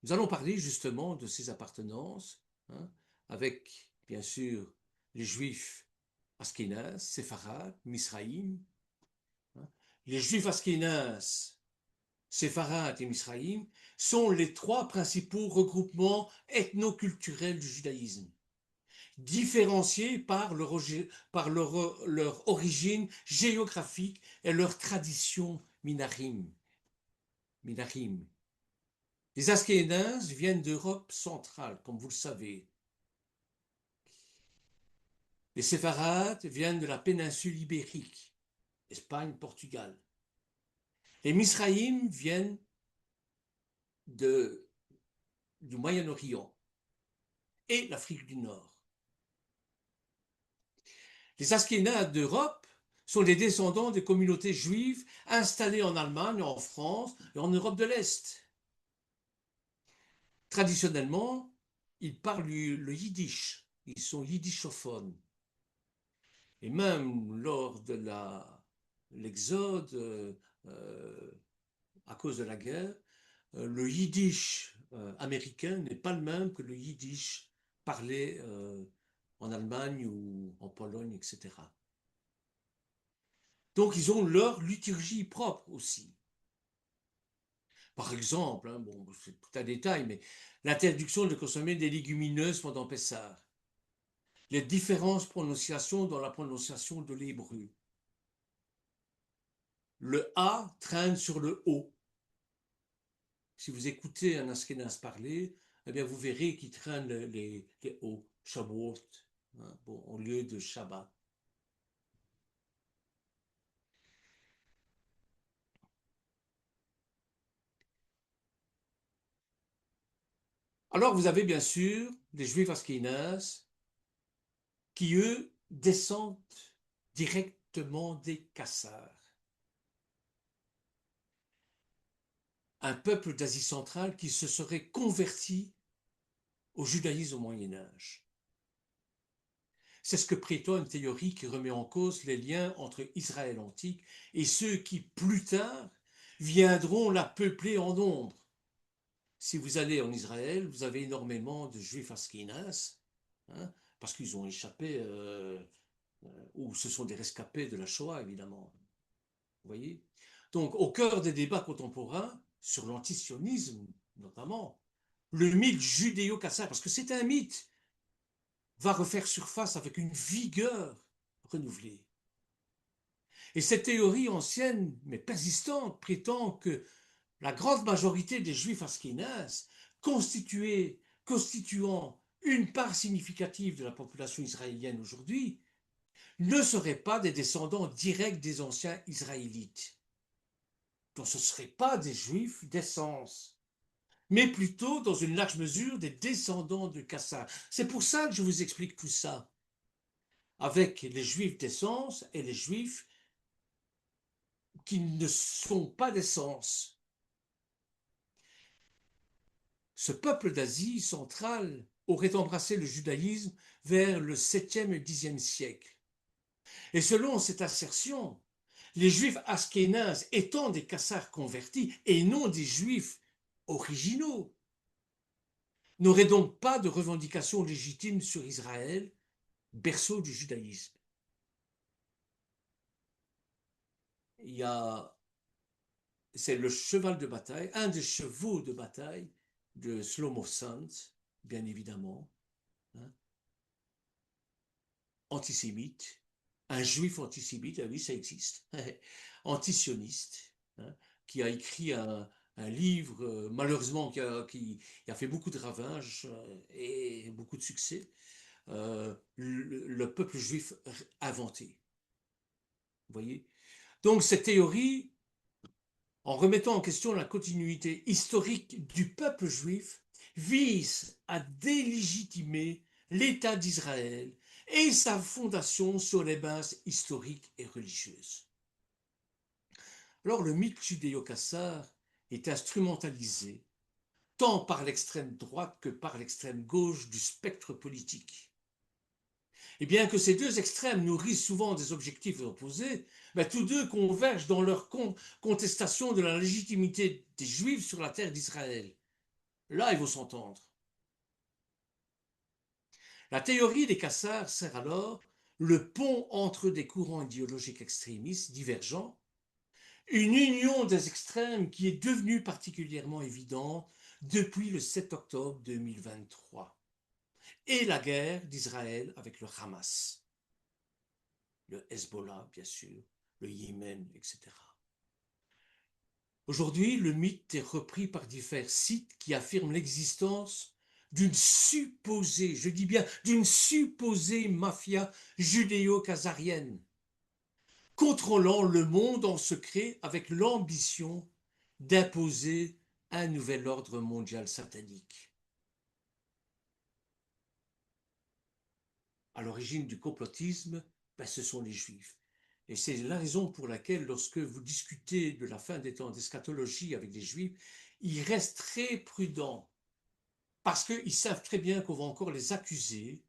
nous allons parler justement de ces appartenances, hein, avec, bien sûr, les Juifs ashkénazes, séfarades, misraïm. Hein. Les Juifs ashkénazes, séfarades et misraïm sont les trois principaux regroupements ethnoculturels du judaïsme, différenciés par leur origine géographique et leur tradition minarim. Les Ashkénazes viennent d'Europe centrale, comme vous le savez. Les Séfarades viennent de la péninsule ibérique, Espagne, Portugal. Les Misraïm viennent du Moyen-Orient et l'Afrique du Nord. Les Askénazes d'Europe sont les descendants des communautés juives installées en Allemagne, en France et en Europe de l'Est. Traditionnellement, ils parlent le yiddish, ils sont yiddishophones. Et même lors de l'exode, à cause de la guerre, le yiddish américain n'est pas le même que le yiddish parlé en Allemagne ou en Pologne, etc. Donc ils ont leur liturgie propre aussi. Par exemple, hein, bon, c'est tout un détail, mais l'interdiction de consommer des légumineuses pendant Pessah, les différences de prononciation dans la prononciation de l'hébreu. Le A traîne sur le O. Si vous écoutez un Ashkénaze parler, eh bien vous verrez qu'il traîne les O, Shavuot, hein, bon, au lieu de Shabbat. Alors vous avez bien sûr des Juifs ashkénazes qui, eux, descendent directement des Kassars, un peuple d'Asie centrale qui se serait converti au judaïsme au Moyen Âge. C'est ce que prétend une théorie qui remet en cause les liens entre Israël antique et ceux qui, plus tard, viendront la peupler en nombre. Si vous allez en Israël, vous avez énormément de juifs ashkénazes, hein, parce qu'ils ont échappé, ou ce sont des rescapés de la Shoah, évidemment. Vous voyez? Donc, au cœur des débats contemporains, sur l'antisionisme notamment, le mythe judéo-cassar, parce que c'est un mythe, va refaire surface avec une vigueur renouvelée. Et cette théorie ancienne, mais persistante, prétend que la grande majorité des juifs ashkénazes, constituant une part significative de la population israélienne aujourd'hui, ne seraient pas des descendants directs des anciens israélites. Donc ce ne seraient pas des juifs d'essence, mais plutôt dans une large mesure des descendants de Kassar. C'est pour ça que je vous explique tout ça, avec les juifs d'essence et les juifs qui ne sont pas d'essence. Ce peuple d'Asie centrale aurait embrassé le judaïsme vers le 7e et 10e siècle. Et selon cette assertion, les juifs ashkénazes étant des Kassars convertis et non des juifs originaux, n'auraient donc pas de revendication légitime sur Israël, berceau du judaïsme. Il y a, c'est le cheval de bataille, un des chevaux de bataille de Shlomo Sand, bien évidemment, hein, antisémite, un juif antisémite, ah oui, ça existe, antisioniste, hein, qui a écrit un livre, malheureusement, qui a fait beaucoup de ravages et beaucoup de succès, le peuple juif inventé. Vous voyez? Donc cette théorie, en remettant en question la continuité historique du peuple juif, vise à délégitimer l'État d'Israël et sa fondation sur les bases historiques et religieuses. Alors le mythe judéo-cassar est instrumentalisé tant par l'extrême droite que par l'extrême gauche du spectre politique. Et bien que ces deux extrêmes nourrissent souvent des objectifs opposés, tous deux convergent dans leur contestation de la légitimité des Juifs sur la terre d'Israël. Là, il faut s'entendre. La théorie des Kassars sert alors le pont entre des courants idéologiques extrémistes divergents, une union des extrêmes qui est devenue particulièrement évidente depuis le 7 octobre 2023 et la guerre d'Israël avec le Hamas. Le Hezbollah, bien sûr, le Yémen, etc. Aujourd'hui, le mythe est repris par divers sites qui affirment l'existence d'une supposée, je dis bien d'une supposée mafia judéo-khazarienne, contrôlant le monde en secret avec l'ambition d'imposer un nouvel ordre mondial satanique. À l'origine du complotisme, ben, ce sont les Juifs. Et c'est la raison pour laquelle, lorsque vous discutez de la fin des temps d'eschatologie avec les Juifs, ils restent très prudents, parce qu'ils savent très bien qu'on va encore les accuser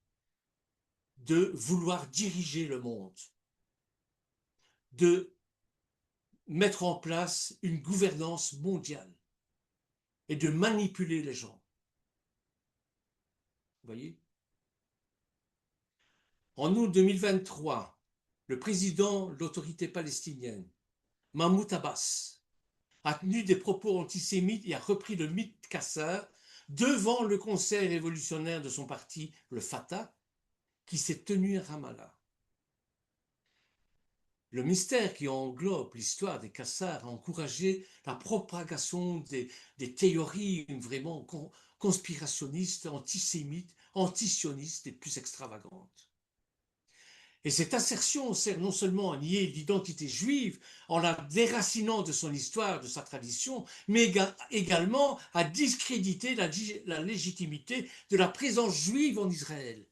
de vouloir diriger le monde, de mettre en place une gouvernance mondiale et de manipuler les gens. Vous voyez? En août 2023, le président de l'autorité palestinienne, Mahmoud Abbas, a tenu des propos antisémites et a repris le mythe Kassar devant le conseil révolutionnaire de son parti, le Fatah, qui s'est tenu à Ramallah. Le mystère qui englobe l'histoire des Kassars a encouragé la propagation des théories vraiment conspirationnistes, antisémites, antisionistes et plus extravagantes. Et cette assertion sert non seulement à nier l'identité juive en la déracinant de son histoire, de sa tradition, mais également à discréditer la légitimité de la présence juive en Israël.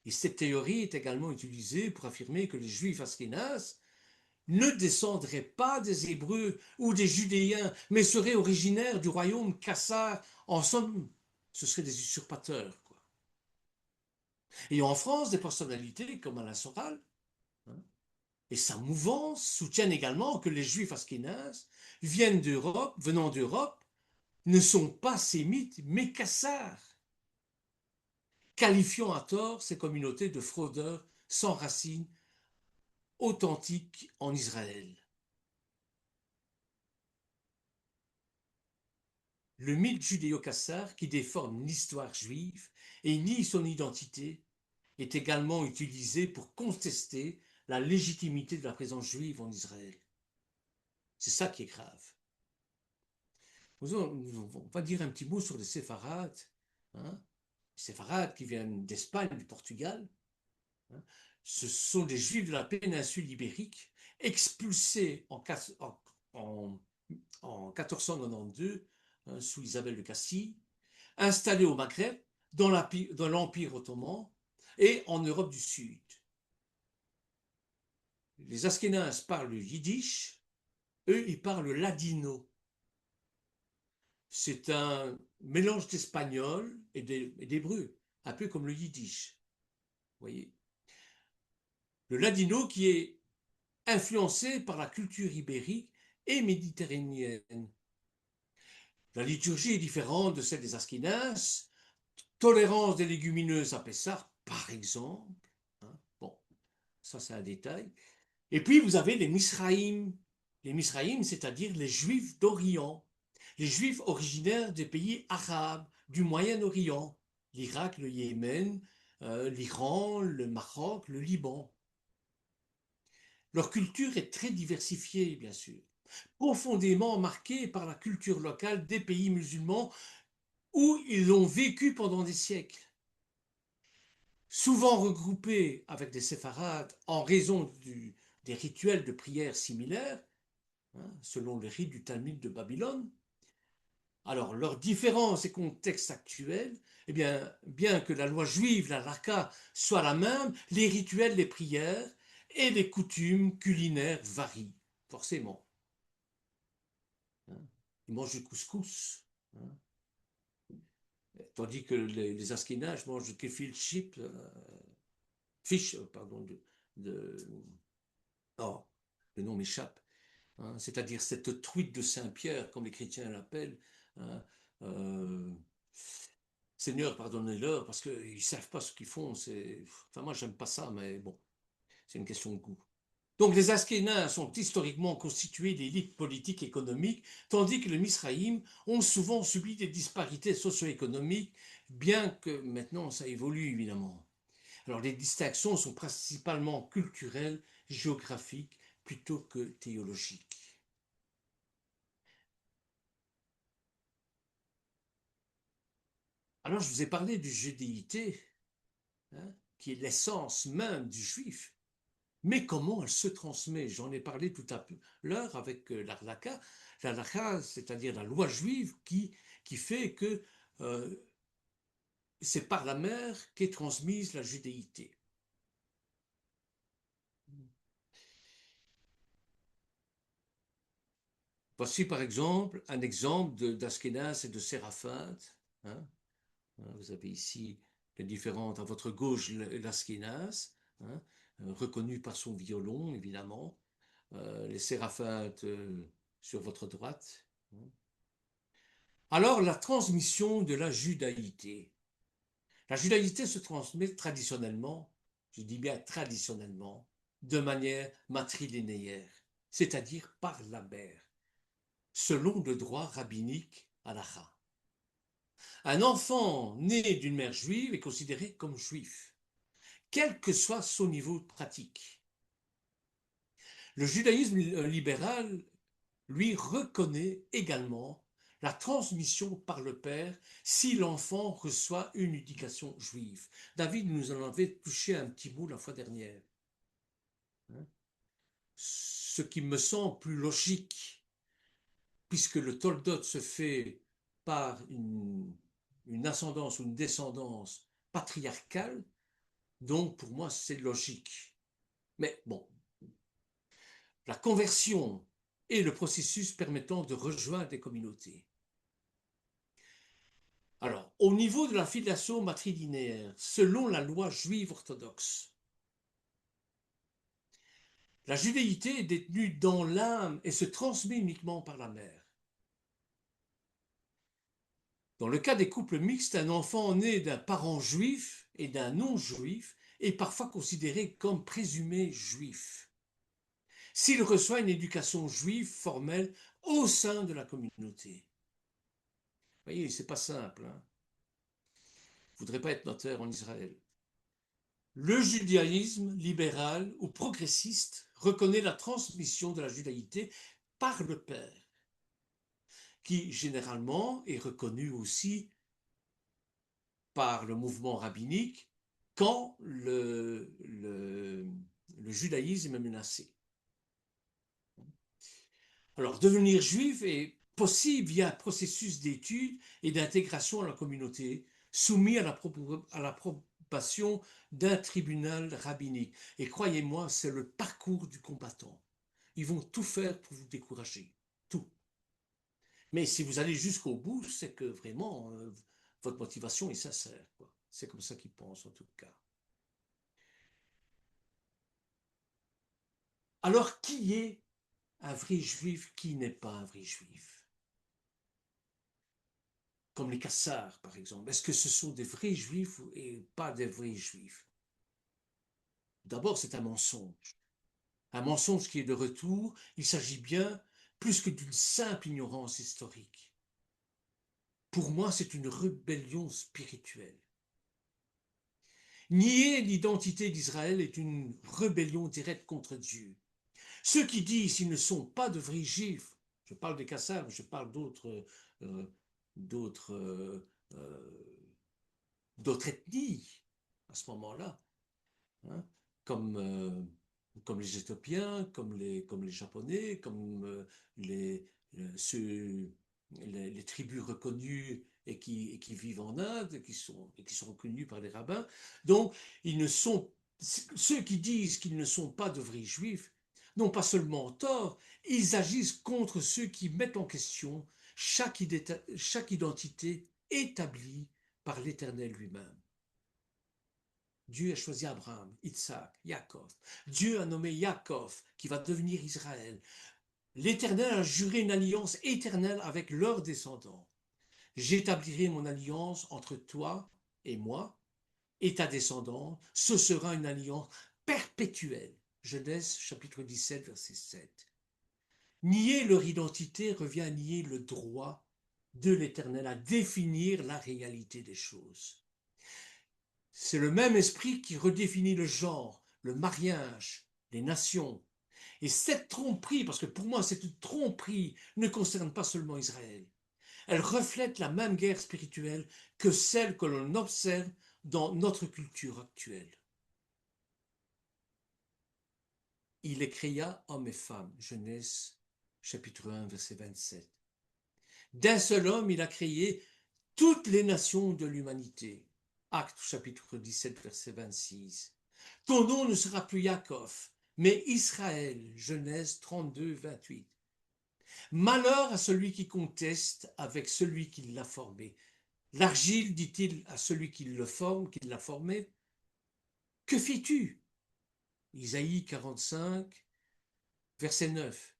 Et cette théorie est également utilisée pour affirmer que les juifs ashkénazes ne descendraient pas des Hébreux ou des Judéens, mais seraient originaires du royaume Kassar. En somme, ce seraient des usurpateurs, quoi. Et en France, des personnalités comme Alain Soral, hein, et sa mouvance soutiennent également que les juifs ashkénazes venant d'Europe, ne sont pas sémites, mais kassars, qualifiant à tort ces communautés de fraudeurs sans racines authentiques en Israël. Le mythe judéo-cassar, qui déforme l'histoire juive et nie son identité, est également utilisé pour contester la légitimité de la présence juive en Israël. C'est ça qui est grave. On va dire un petit mot sur les séfarades. Hein. Les séfarades qui viennent d'Espagne, du Portugal. Hein. Ce sont des juifs de la péninsule ibérique expulsés en 1492 hein, sous Isabelle de Castille, installés au Maghreb, dans l'Empire ottoman et en Europe du Sud. Les Askénazes parlent le yiddish, eux ils parlent le ladino. C'est un mélange d'espagnol et d'hébreu, un peu comme le yiddish. Vous voyez, le ladino qui est influencé par la culture ibérique et méditerranéenne. La liturgie est différente de celle des Askénazes. Tolérance des légumineuses à Pessah, par exemple. Hein, bon, ça c'est un détail. Et puis vous avez les Misraïm. Les Misraïm, c'est-à-dire les Juifs d'Orient. Les Juifs originaires des pays arabes, du Moyen-Orient. L'Irak, le Yémen, l'Iran, le Maroc, le Liban. Leur culture est très diversifiée, bien sûr, profondément marquée par la culture locale des pays musulmans où ils ont vécu pendant des siècles. Souvent regroupés avec des séfarades en raison des rituels de prière similaires, hein, selon les rites du Talmud de Babylone. Alors, leurs différences et contextes actuels, eh bien que la loi juive, la halakha, soit la même, les rituels, les prières et les coutumes culinaires varient, forcément. Hein. Ils mangent du couscous, hein, tandis que les Askénazes mangent du gefilte fish, pardon, de oh, le nom m'échappe, hein, c'est-à-dire cette truite de Saint-Pierre, comme les chrétiens l'appellent, hein, euh, Seigneur, pardonnez-leur, parce qu'ils ne savent pas ce qu'ils font. Enfin, moi, j'aime pas ça, mais bon, c'est une question de goût. Donc, les Askénazes sont historiquement constitués d'élites politiques et économiques, tandis que les Misraïm ont souvent subi des disparités socio-économiques, bien que maintenant ça évolue évidemment. Alors, les distinctions sont principalement culturelles, géographiques, plutôt que théologiques. Alors, je vous ai parlé du judéité, hein, qui est l'essence même du juif. Mais comment elle se transmet? J'en ai parlé tout à l'heure avec l'Halakha. L'Halakha, c'est-à-dire la loi juive qui fait que c'est par la mère qu'est transmise la judéité. Voici par exemple un exemple d'Askénaz et de Séraphinte. Hein. Vous avez ici les différentes, à votre gauche l'Askénaz, hein, reconnu par son violon évidemment, les Séraphintes sur votre droite. Hein. Alors la transmission de la judaïté. La judaïté se transmet traditionnellement, je dis bien traditionnellement, de manière matrilinéaire, c'est-à-dire par la mère, selon le droit rabbinique halakha. Un enfant né d'une mère juive est considéré comme juif, quel que soit son niveau pratique. Le judaïsme libéral, lui, reconnaît également la transmission par le père si l'enfant reçoit une éducation juive. David nous en avait touché un petit bout la fois dernière. Ce qui me semble plus logique, puisque le Toldot se fait par une ascendance ou une descendance patriarcale, donc pour moi c'est logique. Mais bon, la conversion est le processus permettant de rejoindre les communautés. Alors, au niveau de la filiation matrilinéaire, selon la loi juive orthodoxe, la judéité est détenue dans l'âme et se transmet uniquement par la mère. Dans le cas des couples mixtes, un enfant né d'un parent juif et d'un non-juif est parfois considéré comme présumé juif, s'il reçoit une éducation juive formelle au sein de la communauté. Vous voyez, c'est pas simple. Hein. Je ne voudrais pas être notaire en Israël. Le judaïsme libéral ou progressiste reconnaît la transmission de la judaïté par le père, qui généralement est reconnu aussi par le mouvement rabbinique quand le judaïsme est menacé. Alors, devenir juif est possible via un processus d'étude et d'intégration à la communauté, soumis à l'approbation d'un tribunal rabbinique. Et croyez-moi, c'est le parcours du combattant. Ils vont tout faire pour vous décourager. Tout. Mais si vous allez jusqu'au bout, c'est que vraiment, votre motivation est sincère. C'est comme ça qu'ils pensent en tout cas. Alors, qui est un vrai juif, qui n'est pas un vrai juif? Comme les Cassars, par exemple. Est-ce que ce sont des vrais juifs et pas des vrais juifs? D'abord, c'est un mensonge. Un mensonge qui est de retour. Il s'agit bien plus que d'une simple ignorance historique. Pour moi, c'est une rébellion spirituelle. Nier l'identité d'Israël est une rébellion directe contre Dieu. Ceux qui disent qu'ils ne sont pas de vrais juifs, je parle des Cassars, mais je parle euh, d'autres d'autres ethnies à ce moment-là, hein, comme, comme les Éthiopiens, comme les Japonais, comme ceux, les tribus reconnues et qui vivent en Inde, et qui sont reconnus par les rabbins. Donc, ils ne sont, ceux qui disent qu'ils ne sont pas de vrais juifs n'ont pas seulement tort, ils agissent contre ceux qui mettent en question chaque identité établie par l'Éternel lui-même. Dieu a choisi Abraham, Isaac, Yaakov. Dieu a nommé Yaakov, qui va devenir Israël. L'Éternel a juré une alliance éternelle avec leurs descendants. J'établirai mon alliance entre toi et moi et ta descendance. Ce sera une alliance perpétuelle. Genèse chapitre 17, verset 7. Nier leur identité revient à nier le droit de l'Éternel à définir la réalité des choses. C'est le même esprit qui redéfinit le genre, le mariage, les nations. Et cette tromperie, parce que pour moi cette tromperie ne concerne pas seulement Israël, elle reflète la même guerre spirituelle que celle que l'on observe dans notre culture actuelle. il les créa hommes et femmes. Genèse chapitre 1, verset 27. D'un seul homme, il a créé toutes les nations de l'humanité. Actes chapitre 17, verset 26. Ton nom ne sera plus Jacob, mais Israël. Genèse 32, 28. Malheur à celui qui conteste avec celui qui l'a formé. L'argile, dit-il à celui qui le forme, qui l'a formé, que fais-tu? Isaïe 45, verset 9.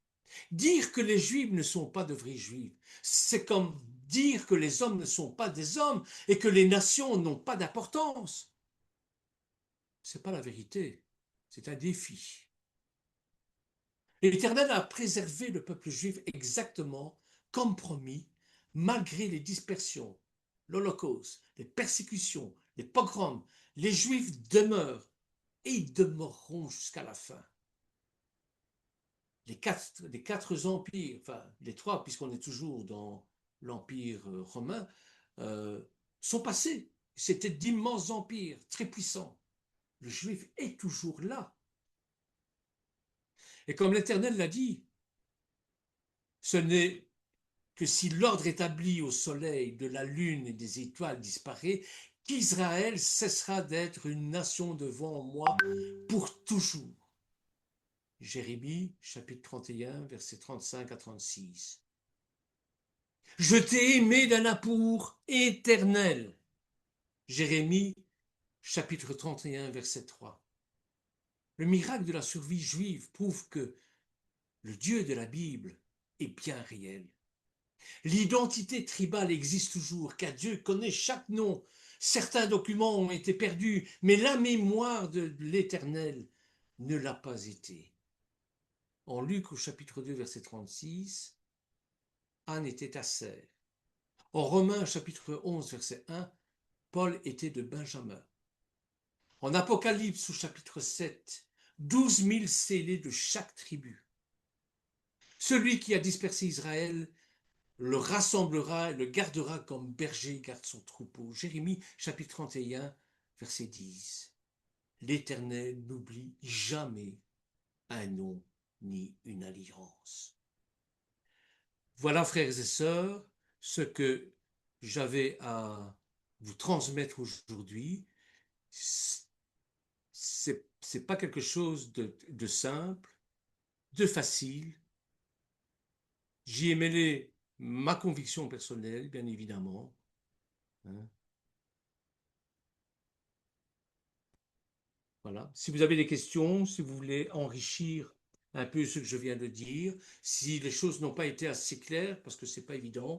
Dire que les Juifs ne sont pas de vrais Juifs, c'est comme dire que les hommes ne sont pas des hommes et que les nations n'ont pas d'importance. Ce n'est pas la vérité, c'est un défi. L'Éternel a préservé le peuple juif exactement comme promis, malgré les dispersions, l'Holocauste, les persécutions, les pogroms. Les Juifs demeurent et ils demeureront jusqu'à la fin. Les quatre empires, enfin les trois, puisqu'on est toujours dans l'empire romain, euh, sont passés. C'était d'immenses empires, très puissants. Le juif est toujours là. Et comme l'Éternel l'a dit, ce n'est que si l'ordre établi au soleil, de la lune et des étoiles disparaît, qu'Israël cessera d'être une nation devant moi pour toujours. Jérémie, chapitre 31, versets 35 à 36. Je t'ai aimé d'un amour éternel. Jérémie, chapitre 31, verset 3. Le miracle de la survie juive prouve que le Dieu de la Bible est bien réel. L'identité tribale existe toujours, car Dieu connaît chaque nom. Certains documents ont été perdus, mais la mémoire de l'Éternel ne l'a pas été. En Luc au chapitre 2, verset 36, Anne était Aser. En Romains chapitre 11, verset 1, Paul était de Benjamin. En Apocalypse au chapitre 7, 12 000 scellés de chaque tribu. Celui qui a dispersé Israël le rassemblera et le gardera comme berger garde son troupeau. Jérémie chapitre 31, verset 10. L'Éternel n'oublie jamais un nom ni une alliance. Voilà, frères et sœurs, ce que j'avais à vous transmettre aujourd'hui. C'est pas quelque chose de simple, de facile. J'y ai mêlé ma conviction personnelle, bien évidemment. Hein. Voilà. Si vous avez des questions, si vous voulez enrichir un peu ce que je viens de dire, si les choses n'ont pas été assez claires, parce que c'est pas évident,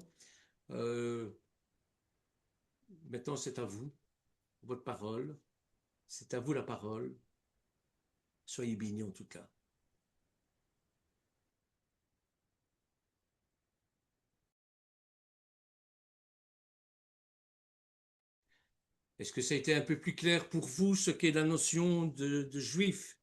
euh, maintenant c'est à vous, votre parole, c'est à vous la parole. Soyez bénis en tout cas. Est-ce que ça a été un peu plus clair pour vous ce qu'est la notion de juif?